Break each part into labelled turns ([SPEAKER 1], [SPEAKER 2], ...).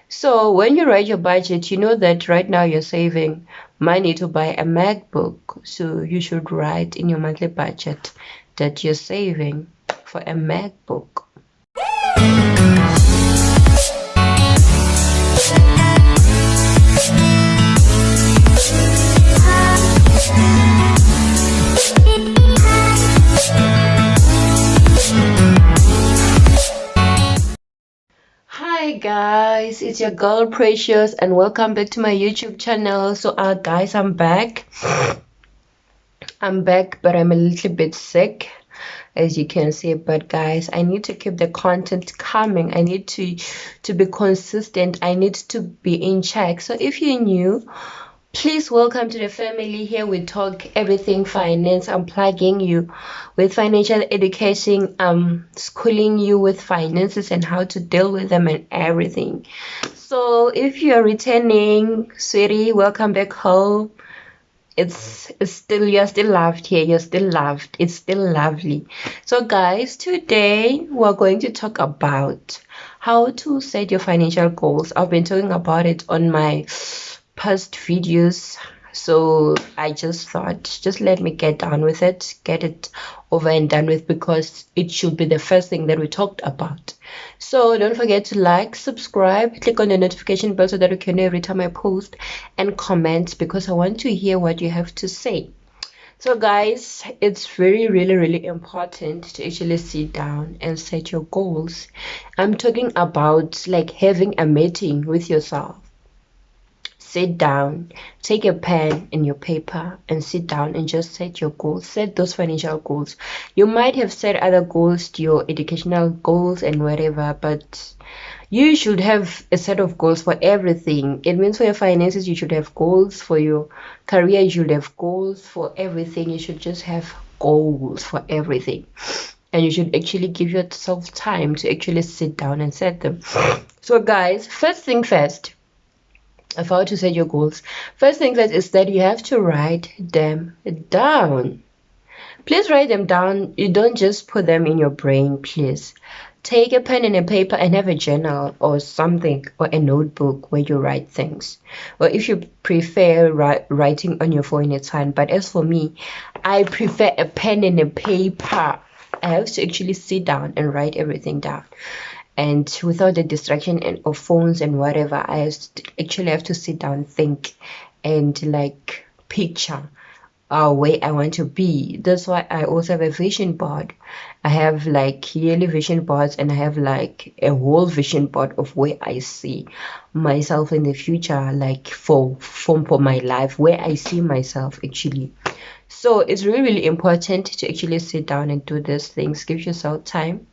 [SPEAKER 1] So when you write your budget, you know that right now you're saving money to buy a MacBook. So you should write in your monthly budget that you're saving for a MacBook. Hi guys, it's your girl Precious and welcome back to my YouTube channel. So guys, I'm back, but I'm a little bit sick, as you can see. But guys, I need to keep the content coming. I need to be consistent. I need to be in check. So if you're new, please welcome to the family. Here we talk everything finance. I'm plugging you with financial education. Schooling you with finances and how to deal with them and everything. So if you're returning, sweetie, welcome back home. You're still loved here. You're still loved. It's still lovely. So guys, today we're going to talk about how to set your financial goals. I've been talking about it on my past videos, so I just thought, just let me get down with it, get it over and done with, because it should be the first thing that we talked about. So don't forget to like, subscribe, click on the notification bell so that you can know every time I post, and comment, because I want to hear what you have to say. So guys, it's really important to actually sit down and set your goals. I'm talking about like having a meeting with yourself. Sit down, take a pen and your paper and sit down and just set your goals. Set those financial goals. You might have set other goals, your educational goals and whatever, but you should have a set of goals for everything. It means for your finances, you should have goals. For your career, you should have goals. For everything, you should just have goals for everything. And you should actually give yourself time to actually sit down and set them. So guys, first thing first, of how to set your goals. First thing first is that you have to write them down. Please write them down. You don't just put them in your brain, please. Take a pen and a paper and have a journal or something, or a notebook where you write things. Or if you prefer writing on your phone, it's fine. But as for me, I prefer a pen and a paper. I have to actually sit down and write everything down. And without the distraction of phones and whatever, I actually have to sit down, think, and like picture where I want to be. That's why I also have a vision board. I have like yearly vision boards, and I have like a whole vision board of where I see myself in the future, like for my life, where I see myself actually. So it's really important to actually sit down and do these things. Give yourself time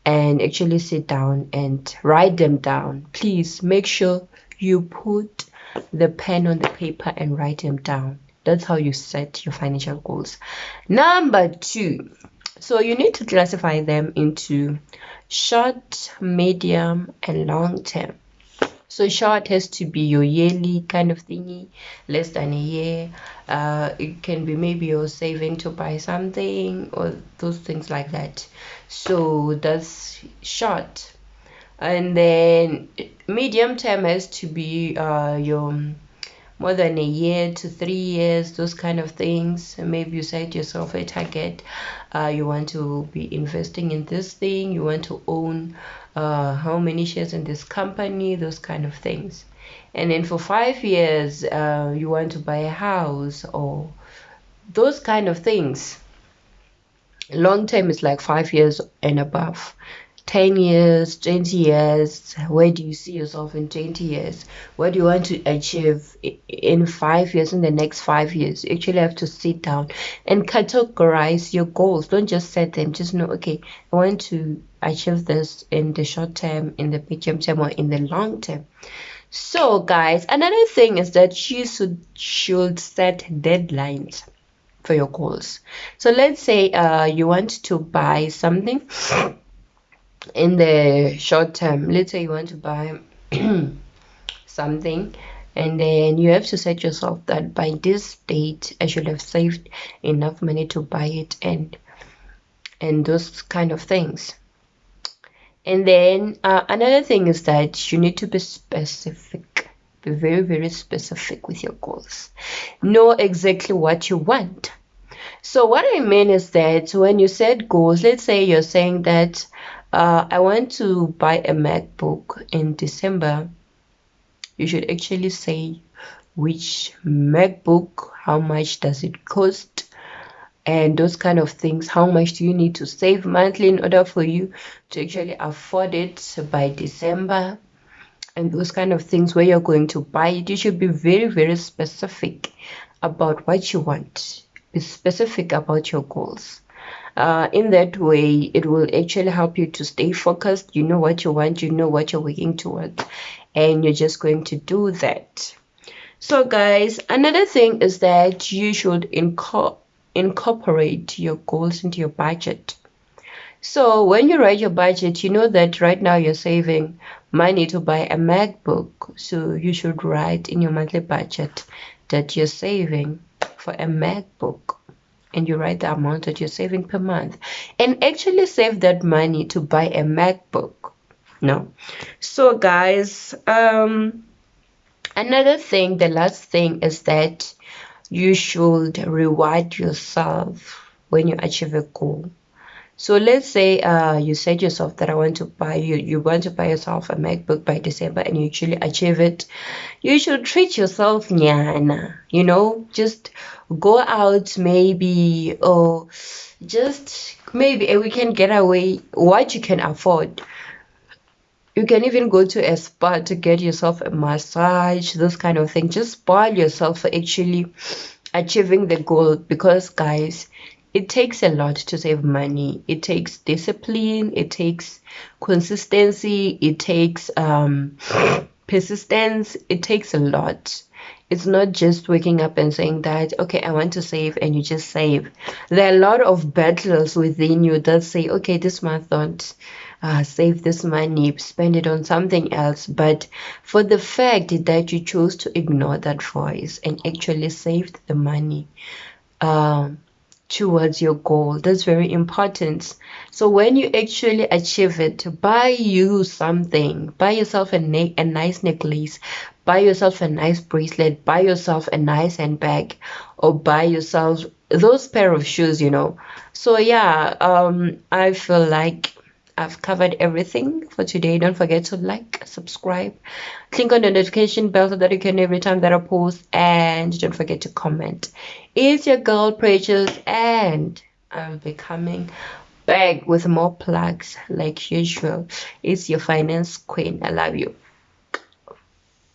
[SPEAKER 1] and actually sit down and write them down. Please make sure you put the pen on the paper and write them down. That's how you set your financial goals. Number 2, so you need to classify them into short, medium, and long term. So short has to be your yearly kind of thingy, less than a year. It can be maybe you're saving to buy something or those things like that. So that's short. And then medium term has to be your more than a year to 3 years, those kind of things. Maybe you set yourself a target. You want to be investing in this thing. You want to own how many shares in this company, those kind of things. And then for 5 years, you want to buy a house or those kind of things. Long term is like 5 years and above. 10 years, 20 years, where do you see yourself in 20 years? What do you want to achieve in 5 years, in the next 5 years? You actually have to sit down and categorize your goals. Don't just set them. Just know, okay, I want to achieve this in the short term, in the medium term, or in the long term. So guys, another thing is that you should set deadlines for your goals. So let's say you want to buy something in the short term. Let's say you want to buy something, and then you have to set yourself that by this date I should have saved enough money to buy it, and those kind of things. And then another thing is that you need to be specific. Be very, very specific with your goals. Know exactly what you want. So what I mean is that when you set goals, let's say you're saying that I want to buy a MacBook in December, you should actually say which MacBook, how much does it cost, and those kind of things. How much do you need to save monthly in order for you to actually afford it by December? And those kind of things, where you're going to buy it. You should be very, very specific about what you want. Be specific about your goals. In that way, it will actually help you to stay focused. You know what you want, you know what you're working towards, and you're just going to do that. So, guys, another thing is that you should incorporate your goals into your budget. So when you write your budget, you know that right now you're saving money to buy a MacBook. So you should write in your monthly budget that you're saving for a MacBook. And you write the amount that you're saving per month. And actually save that money to buy a MacBook. No. So guys, another thing, the last thing is that you should reward yourself when you achieve a goal. So let's say you said yourself that I want to buy you want to buy yourself a MacBook by December, and you actually achieve it. You should treat yourself, nyana. Just go out maybe, or just maybe a weekend getaway, what you can afford. You can even go to a spa to get yourself a massage, those kind of things. Just spoil yourself for actually achieving the goal, because guys, it takes a lot to save money. It takes discipline, it takes consistency, it takes persistence, it takes a lot. It's not just waking up and saying that, okay, I want to save, and you just save. There are a lot of battles within you that say, okay, this month don't save this money, spend it on something else. But for the fact that you chose to ignore that voice and actually saved the money towards your goal, that's very important. So when you actually achieve it, buy you something, buy yourself a nice necklace, buy yourself a nice bracelet, buy yourself a nice handbag, or buy yourself those pair of shoes. So yeah, I feel like I've covered everything for today. Don't forget to like, subscribe, click on the notification bell so that you can know every time that I post, and don't forget to comment. It's your girl Precious, and I'll be coming back with more plugs like usual. It's your finance queen. I love you.